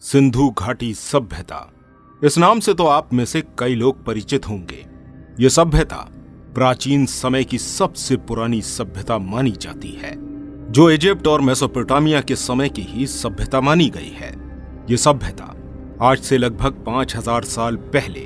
सिंधु घाटी सभ्यता। इस नाम से तो आप में से कई लोग परिचित होंगे। यह सभ्यता प्राचीन समय की सबसे पुरानी सभ्यता मानी जाती है, जो इजिप्ट और मेसोपोटामिया के समय की ही सभ्यता मानी गई है। यह सभ्यता आज से लगभग 5000 साल पहले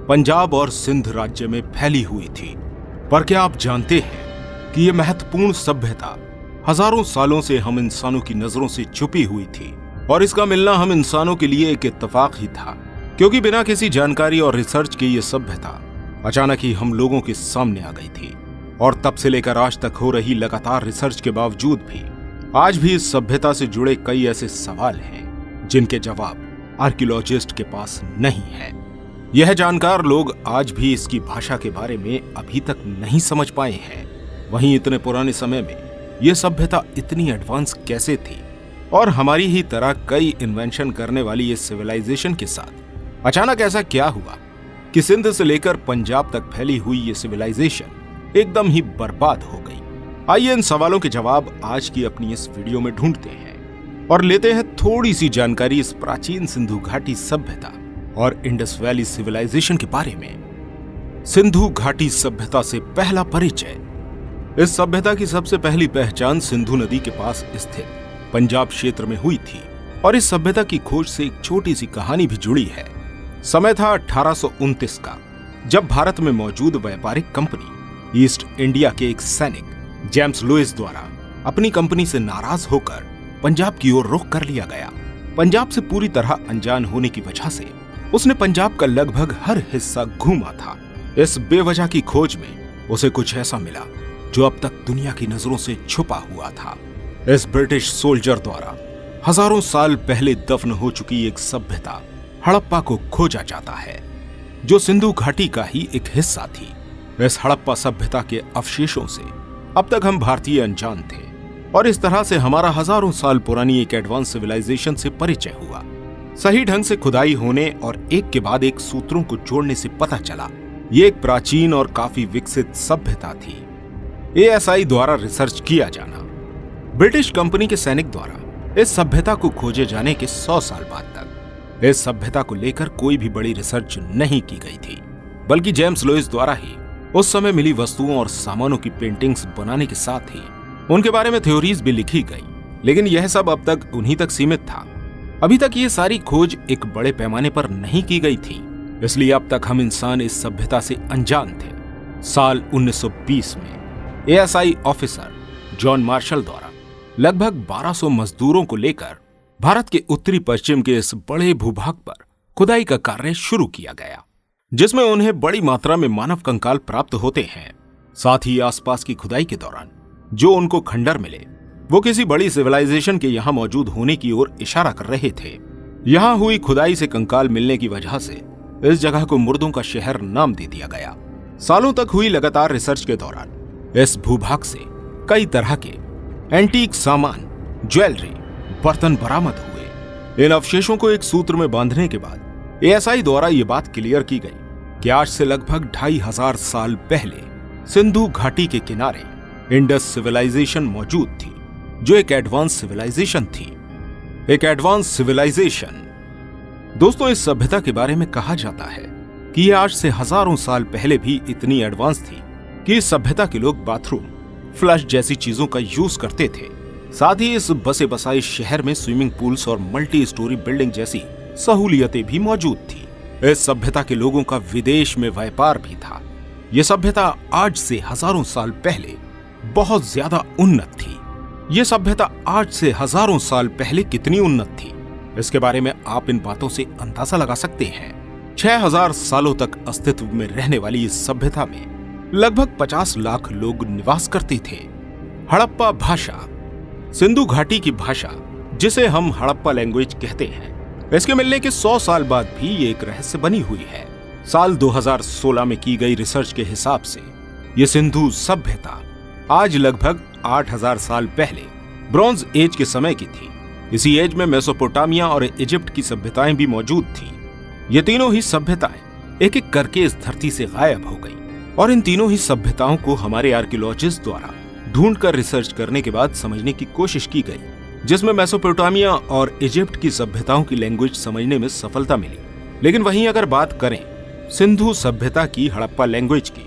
पंजाब और सिंध राज्य में फैली हुई थी। पर क्या आप जानते हैं कि यह महत्वपूर्ण सभ्यता हजारों सालों से हम इंसानों की नजरों से छुपी हुई थी और इसका मिलना हम इंसानों के लिए एक इत्तेफाक ही था, क्योंकि बिना किसी जानकारी और रिसर्च के ये सभ्यता अचानक ही हम लोगों के सामने आ गई थी। और तब से लेकर आज तक हो रही लगातार रिसर्च के बावजूद भी आज भी इस सभ्यता से जुड़े कई ऐसे सवाल हैं जिनके जवाब आर्कियोलॉजिस्ट के पास नहीं है। यह जानकार लोग आज भी इसकी भाषा के बारे में अभी तक नहीं समझ पाए हैं। वहीं इतने पुराने समय में यह सभ्यता इतनी एडवांस कैसे थी और हमारी ही तरह कई इन्वेंशन करने वाली इस सिविलाइजेशन के साथ अचानक ऐसा क्या हुआ कि सिंध से लेकर पंजाब तक फैली हुई ये सिविलाइजेशन एकदम ही बर्बाद हो गई। आइए इन सवालों के जवाब आज की अपनी इस वीडियो में ढूंढते हैं और लेते हैं थोड़ी सी जानकारी इस प्राचीन सिंधु घाटी सभ्यता और इंडस वैली सिविलाइजेशन के बारे में। सिंधु घाटी सभ्यता से पहला परिचय। इस सभ्यता की सबसे पहली पहचान सिंधु नदी के पास स्थित पंजाब क्षेत्र में हुई थी और इस सभ्यता की खोज से एक छोटी सी कहानी भी जुड़ी है। समय था 1829 का, जब भारत में मौजूद व्यापारिक कंपनी ईस्ट इंडिया के एक सैनिक जेम्स लुइस द्वारा अपनी कंपनी से नाराज होकर पंजाब की ओर रुख कर लिया गया। पंजाब से पूरी तरह अनजान होने की वजह से उसने पंजाब का लगभग हर हिस्सा घूमा था। इस बेवजह की खोज में उसे कुछ ऐसा मिला जो अब तक दुनिया की नजरों से छुपा हुआ था। इस ब्रिटिश सोल्जर द्वारा हजारों साल पहले दफन हो चुकी एक सभ्यता हड़प्पा को खोजा जाता है, जो सिंधु घाटी का ही एक हिस्सा थी। इस हड़प्पा सभ्यता के अवशेषों से अब तक हम भारतीय अनजान थे और इस तरह से हमारा हजारों साल पुरानी एक एडवांस सिविलाइजेशन से परिचय हुआ। सही ढंग से खुदाई होने और एक के बाद एक सूत्रों को जोड़ने से पता चला ये एक प्राचीन और काफी विकसित सभ्यता थी। ASI द्वारा रिसर्च किया जाना। ब्रिटिश कंपनी के सैनिक द्वारा इस सभ्यता को खोजे जाने के 100 साल बाद तक इस सभ्यता को लेकर कोई भी बड़ी रिसर्च नहीं की गई थी, बल्कि जेम्स लुइस द्वारा ही उस समय मिली वस्तुओं और सामानों की पेंटिंग्स बनाने के साथ ही उनके बारे में थ्योरीज भी लिखी गई। लेकिन यह सब अब तक उन्हीं तक सीमित था। अभी तक ये सारी खोज एक बड़े पैमाने पर नहीं की गई थी, इसलिए अब तक हम इंसान इस सभ्यता से अनजान थे। साल 1920 में ASI ऑफिसर जॉन मार्शल द्वारा लगभग 1200 मजदूरों को लेकर भारत के उत्तरी पश्चिम के इस बड़े भूभाग पर खुदाई का कार्य शुरू किया गया, जिसमें उन्हें बड़ी मात्रा में मानव कंकाल प्राप्त होते हैं। साथ ही आसपास की खुदाई के दौरान जो उनको खंडर मिले वो किसी बड़ी सिविलाइजेशन के यहां मौजूद होने की ओर इशारा कर रहे थे। यहां हुई खुदाई से कंकाल मिलने की वजह से इस जगह को मुर्दों का शहर नाम दे दिया गया। सालों तक हुई लगातार रिसर्च के दौरान इस भूभाग से कई तरह के एंटीक सामान, ज्वेलरी, बर्तन बरामद हुए। इन अवशेषों को एक सूत्र में बांधने के बाद ASI द्वारा यह बात क्लियर की गई कि आज से लगभग 2500 साल पहले सिंधु घाटी के किनारे इंडस सिविलाइजेशन मौजूद थी, जो एक एडवांस सिविलाइजेशन थी। एक एडवांस सिविलाइजेशन। दोस्तों, इस सभ्यता के बारे में कहा जाता है कि यह आज से हजारों साल पहले भी इतनी एडवांस थी कि इस सभ्यता के लोग बाथरूम, फ्लश जैसी चीजों का यूज करते थे। साथ ही इस बसे बसाए शहर में स्विमिंग पूल्स और मल्टी स्टोरी बिल्डिंग जैसी सहूलियतें भी मौजूद थी। इस सभ्यता के लोगों का विदेश में व्यापार भी था। यह सभ्यता आज से हजारों साल पहले बहुत ज्यादा उन्नत थी। यह सभ्यता आज से हजारों साल पहले कितनी उन्नत थी, इसके बारे में आप इन बातों से अंदाजा लगा सकते हैं। 6000 सालों तक अस्तित्व में रहने वाली इस सभ्यता में लगभग 50 लाख लोग निवास करते थे। हड़प्पा भाषा। सिंधु घाटी की भाषा, जिसे हम हड़प्पा लैंग्वेज कहते हैं, इसके मिलने के 100 साल बाद भी ये एक रहस्य बनी हुई है। साल 2016 में की गई रिसर्च के हिसाब से ये सिंधु सभ्यता आज लगभग 8000 साल पहले ब्रॉन्ज एज के समय की थी। इसी एज में मेसोपोटामिया और इजिप्ट की सभ्यताएं भी मौजूद थी। ये तीनों ही सभ्यताएं एक एक करके इस धरती से गायब हो गई और इन तीनों ही सभ्यताओं को हमारे आर्कियोलॉजिस्ट द्वारा ढूंढकर रिसर्च करने के बाद समझने की कोशिश की गई। जिसमें मेसोपोटामिया और इजिप्ट की सभ्यताओं की लैंग्वेज समझने में सफलता मिली। लेकिन वहीं अगर बात करें सिंधु सभ्यता की, हड़प्पा लैंग्वेज की,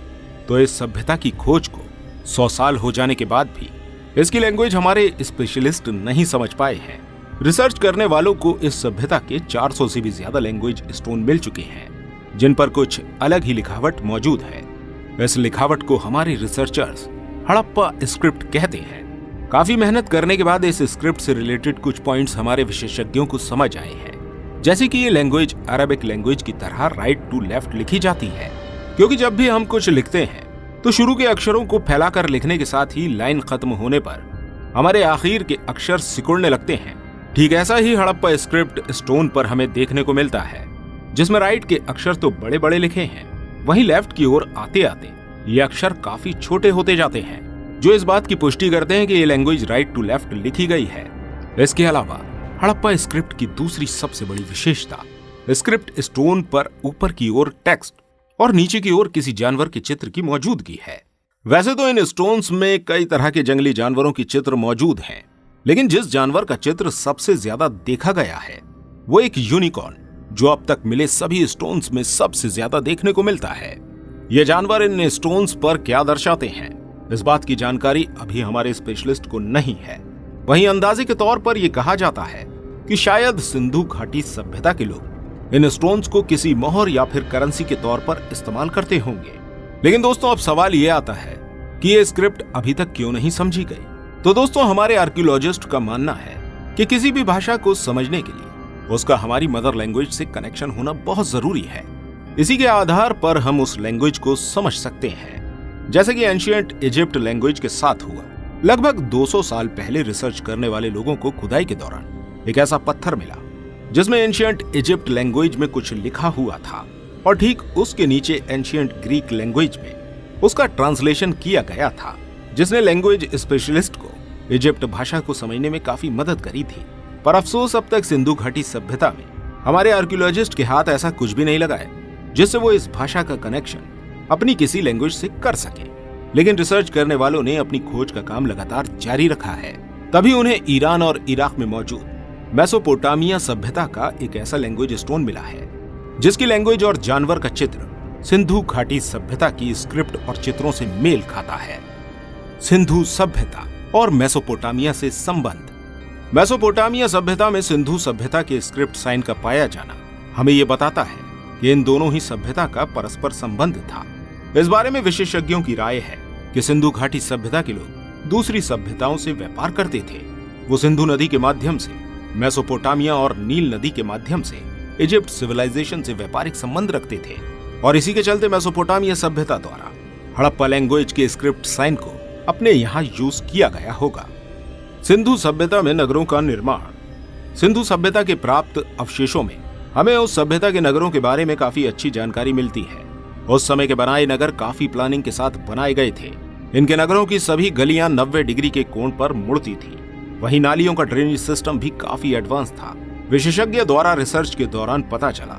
तो इस सभ्यता की खोज को 100 साल हो जाने के बाद भी इसकी लैंग्वेज हमारे स्पेशलिस्ट नहीं समझ पाए हैं। रिसर्च करने वालों को इस सभ्यता के 400 से भी ज्यादा लैंग्वेज स्टोन मिल चुके हैं, जिन पर कुछ अलग ही लिखावट मौजूद है। इस लिखावट को हमारे रिसर्चर्स हड़प्पा स्क्रिप्ट कहते हैं। काफी मेहनत करने के बाद इस स्क्रिप्ट से रिलेटेड कुछ पॉइंट्स हमारे विशेषज्ञों को समझ आए हैं, जैसे कि ये लैंग्वेज अरबिक लैंग्वेज की तरह राइट टू लेफ्ट लिखी जाती है, क्योंकि जब भी हम कुछ लिखते हैं तो शुरू के अक्षरों को फैलाकर लिखने के साथ ही लाइन खत्म होने पर हमारे आखिर के अक्षर सिकुड़ने लगते हैं। ठीक ऐसा ही हड़प्पा स्क्रिप्ट स्टोन पर हमें देखने को मिलता है, जिसमें राइट के अक्षर तो बड़े बड़े लिखे हैं, वहीं लेफ्ट की ओर आते आते ये अक्षर काफी छोटे होते जाते हैं, जो इस बात की पुष्टि करते हैं कि ये लैंग्वेज राइट टू लेफ्ट लिखी गई है। इसके अलावा हड़प्पा स्क्रिप्ट की दूसरी सबसे बड़ी विशेषता, स्क्रिप्ट स्टोन पर ऊपर की ओर टेक्स्ट और नीचे की ओर किसी जानवर के चित्र की मौजूदगी है। वैसे तो इन स्टोन्स में कई तरह के जंगली जानवरों की चित्र मौजूद हैं, लेकिन जिस जानवर का चित्र सबसे ज्यादा देखा गया है वो एक यूनिकॉर्न, जो अब तक मिले सभी स्टोन्स में सबसे ज्यादा देखने को मिलता है। ये जानवर इन स्टोन्स पर क्या दर्शाते हैं, इस बात की जानकारी अभी हमारे स्पेशलिस्ट को नहीं है। वहीं अंदाजे के तौर पर यह कहा जाता है कि शायद सिंधु घाटी सभ्यता के लोग इन स्टोन्स को किसी मोहर या फिर करेंसी के तौर पर इस्तेमाल करते होंगे। लेकिन दोस्तों, अब सवाल यह आता है कि ये स्क्रिप्ट अभी तक क्यों नहीं समझी गई। तो दोस्तों, हमारे आर्कियोलॉजिस्ट का मानना है कि किसी भी भाषा को समझने के लिए उसका हमारी मदर लैंग्वेज से कनेक्शन होना बहुत जरूरी है। इसी के आधार पर हम उस लैंग्वेज को समझ सकते हैं, जैसे कि एंशिएंट इजिप्ट लैंग्वेज के साथ हुआ। लगभग 200 साल पहले रिसर्च करने वाले लोगों को खुदाई के दौरान एक ऐसा पत्थर मिला जिसमें एंशिएंट इजिप्ट लैंग्वेज में कुछ लिखा हुआ था, और ठीक उसके नीचे एंशिएंट ग्रीक लैंग्वेज में उसका ट्रांसलेशन किया गया था, जिसने लैंग्वेज स्पेशलिस्ट को इजिप्ट भाषा को समझने में काफी मदद करी थी। पर अफसोस, अब तक सिंधु घाटी सभ्यता में हमारे आर्कियोलॉजिस्ट के हाथ ऐसा कुछ भी नहीं लगा है जिससे वो इस भाषा का कनेक्शन अपनी किसी लैंग्वेज से कर सके। लेकिन रिसर्च करने वालों ने अपनी खोज का काम लगातार जारी रखा है। तभी उन्हें ईरान और इराक में मौजूद मेसोपोटामिया सभ्यता का एक ऐसा लैंग्वेज स्टोन मिला है जिसकी लैंग्वेज और जानवर का चित्र सिंधु घाटी सभ्यता की स्क्रिप्ट और चित्रों से मेल खाता है। सिंधु सभ्यता और मेसोपोटामिया से संबंध। मेसोपोटामिया सभ्यता में सिंधु सभ्यता के स्क्रिप्ट साइन का पाया जाना हमें यह बताता है कि इन दोनों ही सभ्यता का परस्पर संबंध था। इस बारे में विशेषज्ञों की राय है कि सिंधु घाटी सभ्यता के लोग दूसरी सभ्यताओं से व्यापार करते थे। वो सिंधु नदी के माध्यम से मेसोपोटामिया और नील नदी के माध्यम से इजिप्ट सिविलाइजेशन से व्यापारिक संबंध रखते थे, और इसी के चलते मेसोपोटामिया सभ्यता द्वारा हड़प्पा लैंग्वेज के स्क्रिप्ट साइन को अपने यहाँ यूज किया गया होगा। सिंधु सभ्यता में नगरों का निर्माण। सिंधु सभ्यता के प्राप्त अवशेषों में हमें उस सभ्यता के नगरों के बारे में काफी अच्छी जानकारी मिलती है। उस समय के बनाए नगर काफी प्लानिंग के साथ बनाए गए थे। इनके नगरों की सभी गलियां 90 डिग्री के कोण पर मुड़ती थी। वहीं नालियों का ड्रेनेज सिस्टम भी काफी एडवांस था। विशेषज्ञ द्वारा रिसर्च के दौरान पता चला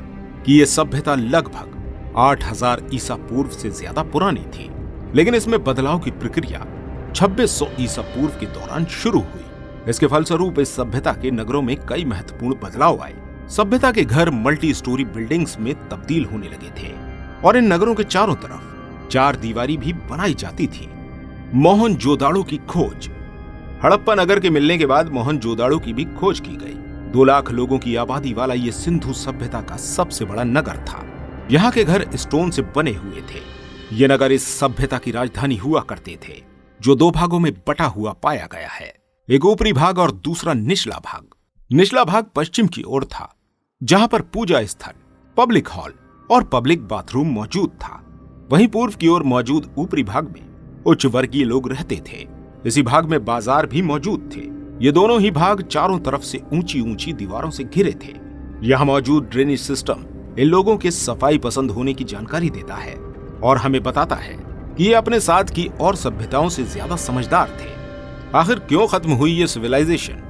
कि ये सभ्यता लगभग 8000 ईसा पूर्व से ज्यादा पुरानी थी, लेकिन इसमें बदलाव की प्रक्रिया 2600 ईसा पूर्व के दौरान शुरू हुई। इसके फलस्वरूप इस सभ्यता के नगरों में कई महत्वपूर्ण बदलाव आए। सभ्यता के घर मल्टी स्टोरी बिल्डिंग्स में तब्दील होने लगे थे, और इन नगरों के चारों तरफ 4 दीवारी भी बनाई जाती थी। मोहनजोदाड़ो की खोज। हड़प्पा नगर के मिलने के बाद मोहनजोदाड़ो की भी खोज की गई। 2 लाख लोगों की आबादी वाला ये सिंधु सभ्यता का सबसे बड़ा नगर था। यहाँ के घर स्टोन से बने हुए थे। ये नगर इस सभ्यता की राजधानी हुआ करते थे, जो 2 भागों में बटा हुआ पाया गया है। एक ऊपरी भाग और दूसरा निचला भाग। निचला भाग पश्चिम की ओर था, जहां पर पूजा स्थल, पब्लिक हॉल और पब्लिक बाथरूम मौजूद था। वहीं पूर्व की ओर मौजूद ऊपरी भाग में उच्च वर्गीय लोग रहते थे। इसी भाग में बाजार भी मौजूद थे। ये दोनों ही भाग चारों तरफ से ऊंची ऊंची दीवारों से घिरे थे। यहाँ मौजूद ड्रेनेज सिस्टम इन लोगों के सफाई पसंद होने की जानकारी देता है और हमें बताता है कि ये अपने साथ की और सभ्यताओं से ज्यादा समझदार थे। आखिर क्यों खत्म हुई ये सिविलाइजेशन?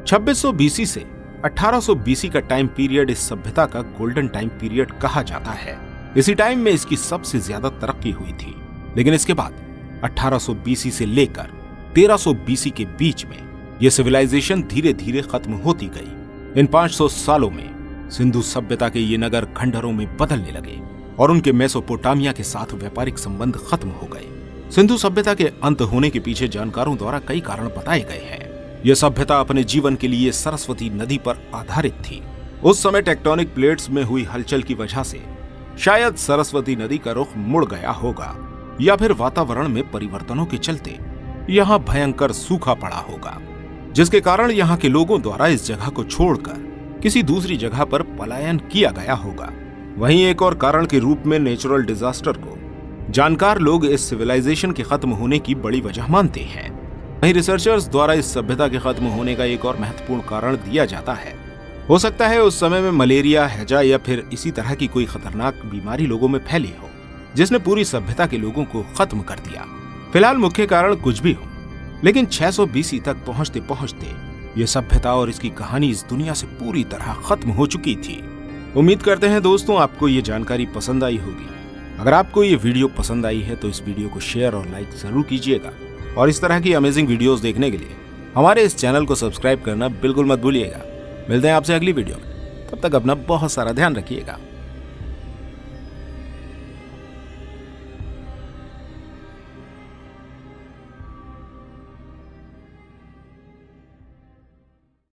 2600 बीसी से 1800 बीसी का टाइम पीरियड इस सभ्यता का गोल्डन टाइम पीरियड कहा जाता है। इसी टाइम में इसकी सबसे ज्यादा तरक्की हुई थी। लेकिन इसके बाद 1800 बीसी से लेकर 1300 बीसी के बीच में ये सिविलाइजेशन धीरे धीरे खत्म होती गई। इन 500 सालों में सिंधु सभ्यता के ये नगर खंडहरों में बदलने लगे और उनके मेसोपोटामिया के साथ व्यापारिक संबंध खत्म हो गए। सिंधु सभ्यता के अंत होने के पीछे जानकारों द्वारा कई कारण बताए गए हैं। यह सभ्यता अपने जीवन के लिए सरस्वती नदी पर आधारित थी। उस समय टेक्टोनिक प्लेट्स में हुई हलचल की वजह से शायद सरस्वती नदी का रुख मुड़ गया होगा, या फिर वातावरण में परिवर्तनों के चलते यहाँ भयंकर सूखा पड़ा होगा, जिसके कारण यहाँ के लोगों द्वारा इस जगह को छोड़कर किसी दूसरी जगह पर पलायन किया गया होगा। वहीं एक और कारण के रूप में नेचुरल डिजास्टर को जानकार लोग इस सिविलाइजेशन के खत्म होने की बड़ी वजह मानते हैं। वहीं रिसर्चर्स द्वारा इस सभ्यता के खत्म होने का एक और महत्वपूर्ण कारण दिया जाता है। हो सकता है उस समय में मलेरिया, हैजा या फिर इसी तरह की कोई खतरनाक बीमारी लोगों में फैली हो, जिसने पूरी सभ्यता के लोगों को खत्म कर दिया। फिलहाल मुख्य कारण कुछ भी हो, लेकिन 600 BC तक पहुंचते पहुंचते ये सभ्यता और इसकी कहानी इस दुनिया से पूरी तरह खत्म हो चुकी थी। उम्मीद करते हैं दोस्तों आपको ये जानकारी पसंद आई होगी। अगर आपको ये वीडियो पसंद आई है तो इस वीडियो को शेयर और लाइक जरूर कीजिएगा, और इस तरह की अमेजिंग वीडियोस देखने के लिए हमारे इस चैनल को सब्सक्राइब करना बिल्कुल मत भूलिएगा। मिलते हैं आपसे अगली वीडियो में, तब तक अपना बहुत सारा ध्यान रखिएगा।